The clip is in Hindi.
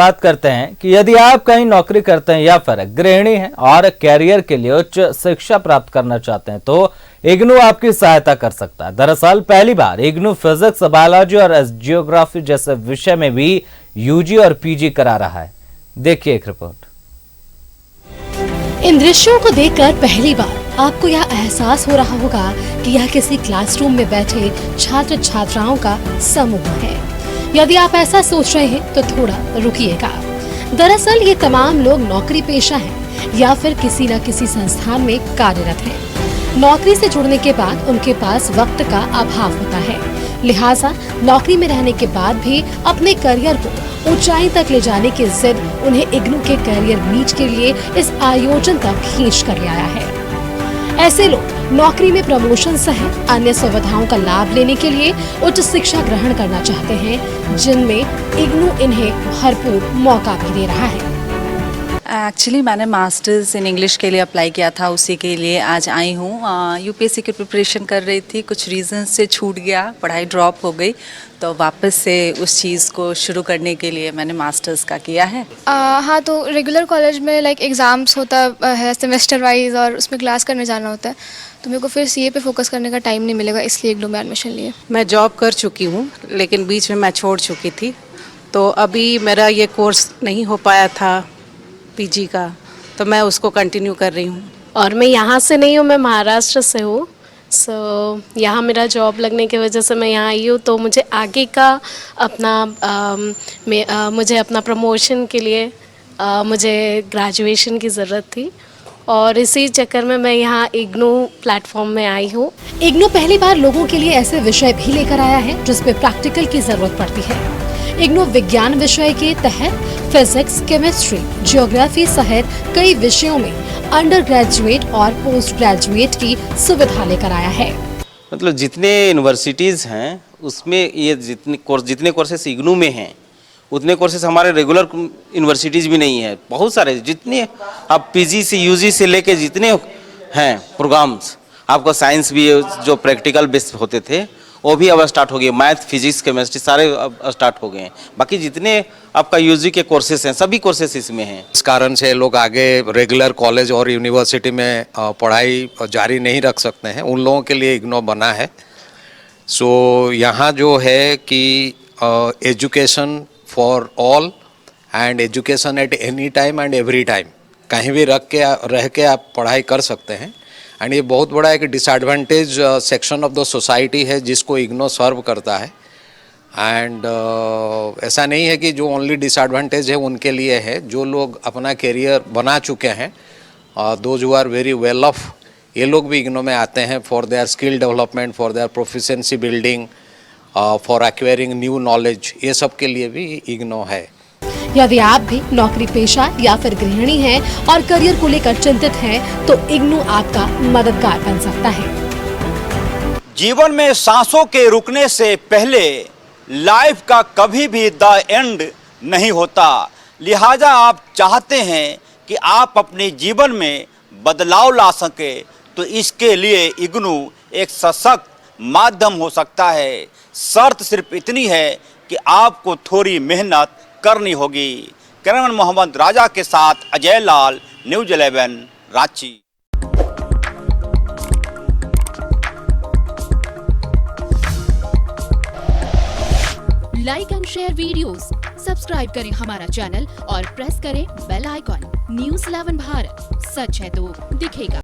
बात करते हैं कि यदि आप कहीं नौकरी करते हैं या फिर गृहिणी हैं और कैरियर के लिए उच्च शिक्षा प्राप्त करना चाहते हैं तो इग्नू आपकी सहायता कर सकता है। दरअसल पहली बार इग्नू फिजिक्स, बायोलॉजी और जियोग्राफी जैसे विषय में भी यूजी और पीजी करा रहा है। देखिए एक रिपोर्ट। इन दृश्यों को देखकर पहली बार आपको यह एहसास हो रहा होगा कि यह किसी क्लासरूम में बैठे छात्र छात्राओं का समूह है। यदि आप ऐसा सोच रहे हैं तो थोड़ा रुकिएगा। दरअसल ये तमाम लोग नौकरी पेशा हैं या फिर किसी न किसी संस्थान में कार्यरत हैं। नौकरी से जुड़ने के बाद उनके पास वक्त का अभाव होता है, लिहाजा नौकरी में रहने के बाद भी अपने करियर को ऊंचाई तक ले जाने की जिद उन्हें इग्नू के करियर मीट के लिए इस आयोजन तक खींच कर ले आया है। ऐसे लोग नौकरी में प्रमोशन सहित अन्य सुविधाओं का लाभ लेने के लिए उच्च शिक्षा ग्रहण करना चाहते हैं, जिनमें इग्नू इन्हें भरपूर मौका भी दे रहा है। एक्चुअली मैंने मास्टर्स इन इंग्लिश के लिए अप्लाई किया था, उसी के लिए आज आई हूँ। यूपीएससी की प्रिपरेशन कर रही थी, कुछ रीजन से छूट गया, पढ़ाई ड्रॉप हो गई, तो वापस से उस चीज़ को शुरू करने के लिए मैंने मास्टर्स का किया है। हाँ, तो रेगुलर कॉलेज में लाइक एग्ज़ाम्स होता है सेमेस्टर वाइज और उसमें क्लास करने जाना होता है, तो मेरे को फिर सीए पे फोकस करने का टाइम नहीं मिलेगा, इसलिए इग्नू में एडमिशन लिए। मैं जॉब कर चुकी हूँ लेकिन बीच में मैं छोड़ चुकी थी, तो अभी मेरा ये कोर्स नहीं हो पाया था पीजी का, तो मैं उसको कंटिन्यू कर रही हूँ। और मैं यहाँ से नहीं हूँ, मैं महाराष्ट्र से हूँ। यहाँ मेरा जॉब लगने की वजह से मैं यहाँ आई हूँ, तो मुझे आगे का मुझे अपना प्रमोशन के लिए मुझे ग्रेजुएशन की ज़रूरत थी और इसी चक्कर में मैं यहाँ इग्नू प्लेटफॉर्म में आई हूँ। इग्नू पहली बार लोगों के लिए ऐसे विषय भी लेकर आया है जिसपे प्रैक्टिकल की जरूरत पड़ती है। इग्नू विज्ञान विषय के तहत फिजिक्स, केमिस्ट्री, जियोग्राफी सहित कई विषयों में अंडर ग्रेजुएट और पोस्ट ग्रेजुएट की सुविधा लेकर आया है। मतलब जितने यूनिवर्सिटीज़ हैं उसमें ये जितने कोर्सेस इग्नू में हैं उतने कोर्सेस हमारे रेगुलर यूनिवर्सिटीज़ भी नहीं है। बहुत सारे जितने आप पीजी से यूजी से लेके जितने हैं प्रोग्राम्स, आपको साइंस भी जो प्रैक्टिकल बेस होते थे वो भी अब स्टार्ट हो गए। मैथ, फिजिक्स, केमिस्ट्री सारे अब स्टार्ट हो गए हैं। बाकी जितने आपका यूजी के कोर्सेस हैं सभी कोर्सेस इसमें हैं। इस कारण से लोग आगे रेगुलर कॉलेज और यूनिवर्सिटी में पढ़ाई जारी नहीं रख सकते हैं, उन लोगों के लिए इग्नू बना है। सो यहाँ जो है कि education for all and education at any time and every time, कहीं भी रह के आप पढ़ाई कर सकते हैं। एंड ये बहुत बड़ा एक disadvantage section of the society है जिसको इग्नू सर्व करता है। एंड ऐसा नहीं है कि जो ओनली डिसएडवांटेज है उनके लिए है, जो लोग अपना करियर बना चुके हैं, those who are very well off, ये लोग भी इग्नू में आते हैं for their skill development, for their proficiency building, for acquiring new knowledge, ये सब के लिए भी इग्नू है। यदि आप भी नौकरी पेशा या फिर गृहिणी हैं और करियर को लेकर चिंतित हैं, तो इग्नू आपका मददगार बन सकता है। जीवन में सांसों के रुकने से पहले लाइफ का कभी भी द एंड नहीं होता। लिहाजा आप चाहते हैं कि आप अपने जीवन में बदलाव ला सके, तो इसके लिए इग्नू एक सशक्त माध्यम हो सकता है। शर्त सिर्फ इतनी है कि आपको थोड़ी मेहनत करनी होगी। कैमरामैन मोहम्मद राजा के साथ Ajay Lal, News 11 Ranchi. Like and share videos, subscribe करें हमारा चैनल और प्रेस करें बेल आइकॉन। न्यूज़ 11 भारत, सच है तो दिखेगा।